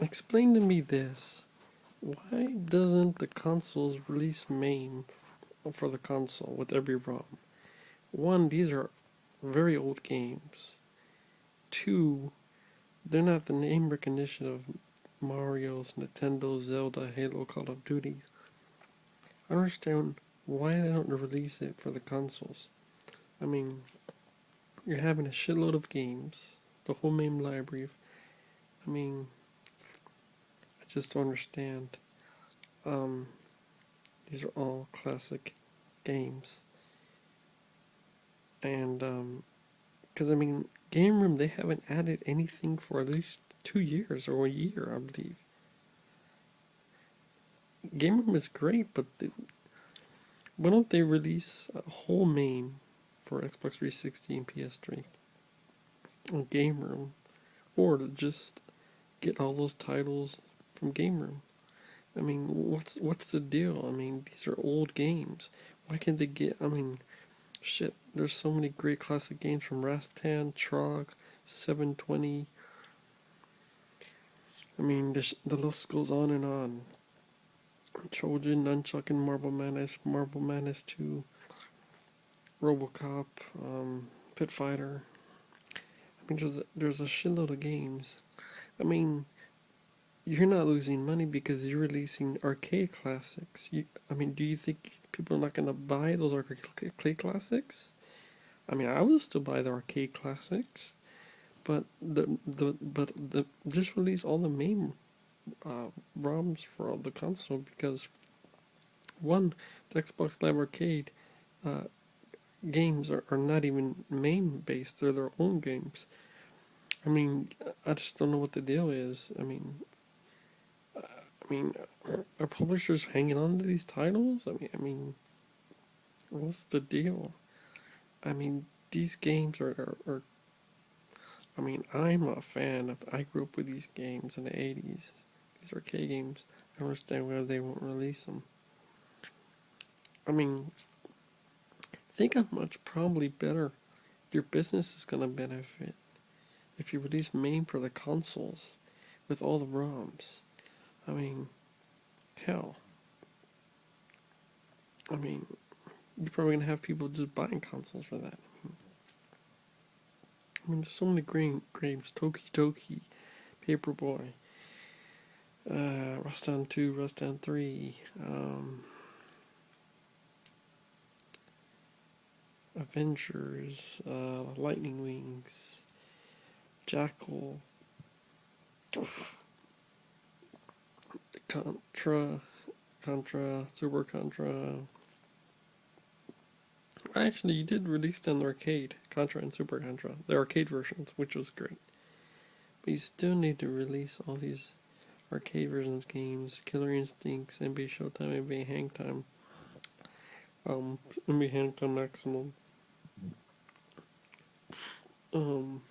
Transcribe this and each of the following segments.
explain to me this. Why doesn't the consoles release MAME for the console with every ROM? One, these are very old games. Two, they're not the name recognition of Mario's, Nintendo, Zelda, Halo, Call of Duty. I don't understand why they don't release it for the consoles. I mean, you're having a shitload of games, the whole MAME library. I mean, I just don't understand. Um, these are all classic games. And, because I mean, Game Room, they haven't added anything for at least 2 years or a year, I believe. Game Room is great, but why don't they release a whole MAME for Xbox 360 and PS3 on Game Room, or to just get all those titles from Game Room? I mean, what's the deal? I mean, these are old games. Why can't they get? I mean, shit. There's so many great classic games from Rastan, Trog, 720. I mean, the list goes on and on. Trojan, Nunchuck, and Marble Madness 2, RoboCop, Pit Fighter. I mean, there's a shitload of games. I mean, you're not losing money because you're releasing arcade classics. I mean, do you think people are not going to buy those arcade classics? I mean, I would still buy the arcade classics, but just release all the main ROMs for all the console because one, the Xbox Live Arcade uh, games are not even MAME based; they're their own games. I mean, I just don't know what the deal is. I mean, are publishers hanging on to these titles? I mean, what's the deal? I mean, these games are I mean, I'm a fan of. I grew up with these games in the '80s. These arcade games. I don't understand why they won't release them. I mean, think how much probably better your business is gonna benefit if you release MAME for the consoles with all the ROMs. I mean, hell. I mean, you're probably gonna have people just buying consoles for that. I mean, there's so many great games. Toki Toki, Paperboy, Rustan 2, Rustan 3, Avengers, Lightning Wings, Jackal, Contra, Super Contra. Actually, you did release them in the arcade, Contra and Super Contra, the arcade versions, which was great. But you still need to release all these arcade versions games, Killer Instincts, NBA Showtime, NBA Hang Time, NBA Hang Time Maximum, um,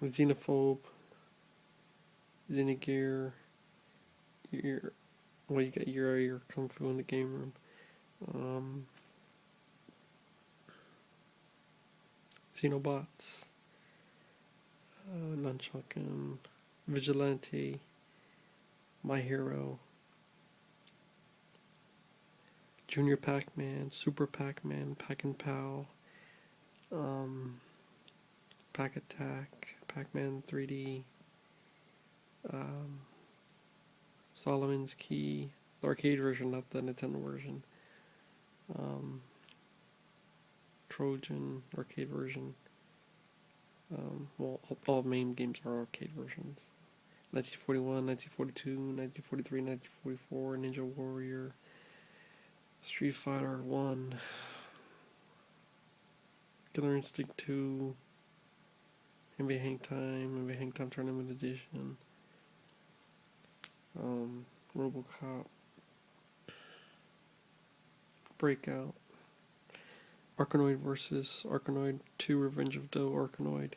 Xenophobe, Xenogear, your, well, you got your Kung Fu in the game room, Xenobots, Nunchuckin, Vigilante, My Hero, Junior Pac-Man, Super Pac-Man, Pac and Pow, um, Pac Attack, Pac-Man 3D, um, Solomon's Key, the arcade version, not the Nintendo version, um, Trojan, arcade version. Well, all main games are arcade versions. 1941, 1942, 1943, 1944, Ninja Warrior, Street Fighter 1, Killer Instinct 2, NBA Hang Time Tournament Edition, Robocop, Breakout, Arkanoid versus Arkanoid 2 Revenge of Doe Arkanoid.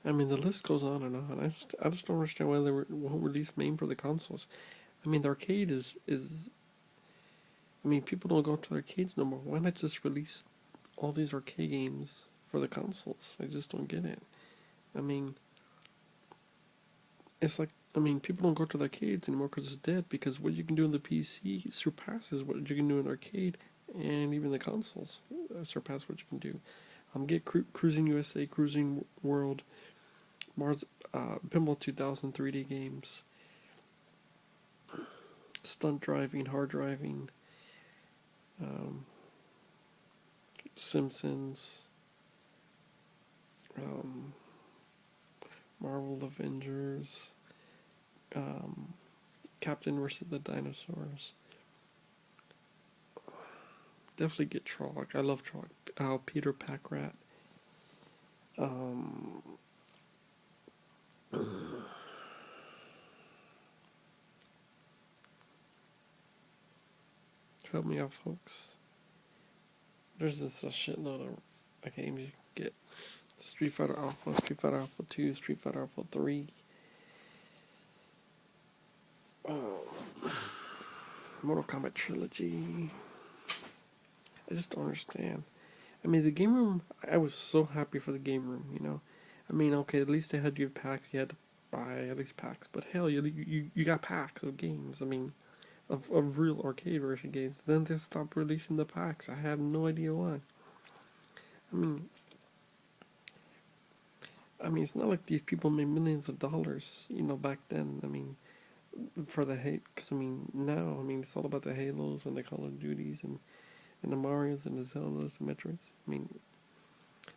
I mean, the list goes on and on. I just don't understand why they won't release MAME for the consoles. I mean, the arcade is. I mean, people don't go to arcades no more. Why not just release all these arcade games for the consoles? I just don't get it. I mean, it's like, I mean, people don't go to the arcades anymore because it's dead. Because what you can do in the PC surpasses what you can do in arcade, and even the consoles surpass what you can do. Get Cruising USA, Cruising World, Mars, Pinball 2000 3D games, stunt driving, hard driving, um, Simpsons, um, Marvel Avengers, um, Captain versus the Dinosaurs. Definitely get Trog. I love Trog. Peter Packrat. Um, help me out, folks. There's this a shitload of games you can get. Street Fighter Alpha, Street Fighter Alpha 2, Street Fighter Alpha 3. Mortal Kombat Trilogy. I just don't understand. I mean, the game room, I was so happy for the game room, you know. I mean, okay, at least they had you packs, you had to buy at least packs, but hell, you got packs of games, I mean, of real arcade version games. Then they stopped releasing the packs. I have no idea why. I mean, it's not like these people made millions of dollars, you know, back then. I mean, for the hate, because I mean, now, I mean, it's all about the Halos and the Call of Duties and the Marios and the Zeldas, the Metroids. I mean,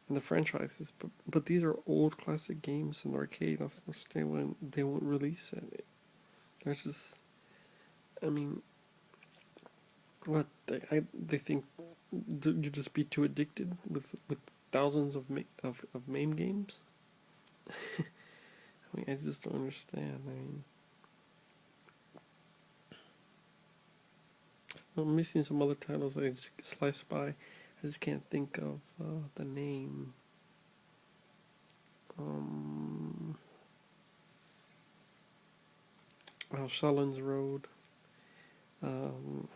and the franchises, but these are old classic games in the arcade. They won't release it. There's just, I mean, what they think you just be too addicted with thousands of Mame games. I mean, I just don't understand. I mean, I'm missing some other titles. I just slice by. I just can't think of the name. Shallon's Road. Um,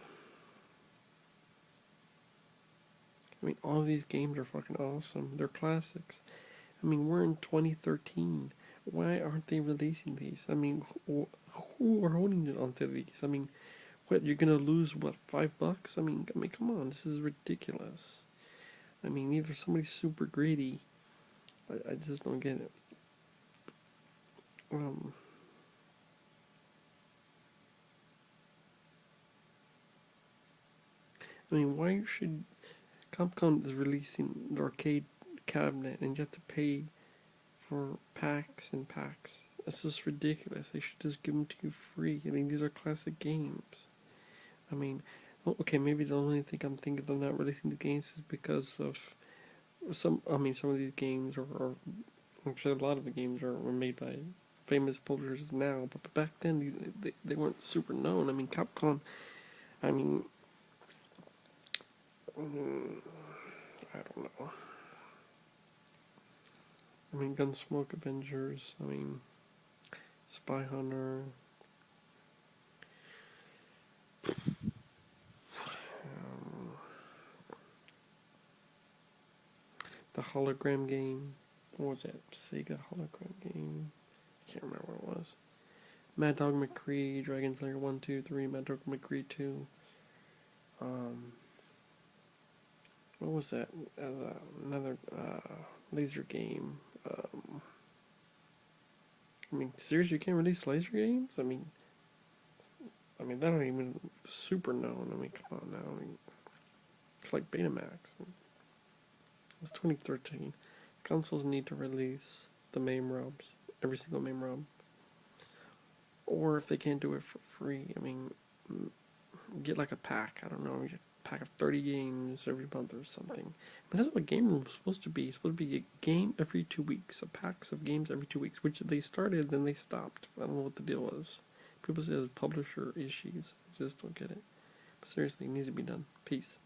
I mean, all these games are fucking awesome. They're classics. I mean, we're in 2013. Why aren't they releasing these? I mean, who are holding it onto these? I mean, what, you're gonna lose, what, $5? I mean, come on, this is ridiculous. I mean, either somebody's super greedy. I just don't get it. I mean, why should Capcom is releasing the arcade cabinet and you have to pay for packs and packs? It's just ridiculous. They should just give them to you free. I mean, these are classic games. I mean, okay, maybe the only thing I'm thinking they're not releasing the games is because of some. I mean, some of these games are actually a lot of the games were made by famous publishers now, but back then they weren't super known. I mean, Capcom. I mean, I don't know. I mean, Gunsmoke Avengers. I mean, Spy Hunter. The hologram game. What was that? Sega hologram game. I can't remember what it was. Mad Dog McCree, Dragon Slayer 1, 2, 3, Mad Dog McCree 2. What was that? As another laser game. I mean, seriously, you can't release laser games? I mean, they're not even super known. I mean, come on now. I mean, it's like Betamax. It's 2013. Consoles need to release the MAME ROMs, every single MAME ROM. Or if they can't do it for free, I mean, get like a pack. I don't know, a pack of 30 games every month or something. But that's what Game Room is supposed to be. It's supposed to be a game every 2 weeks, a packs of games every 2 weeks, which they started, then they stopped. I don't know what the deal was. People say it's publisher issues. I just don't get it. But seriously, it needs to be done. Peace.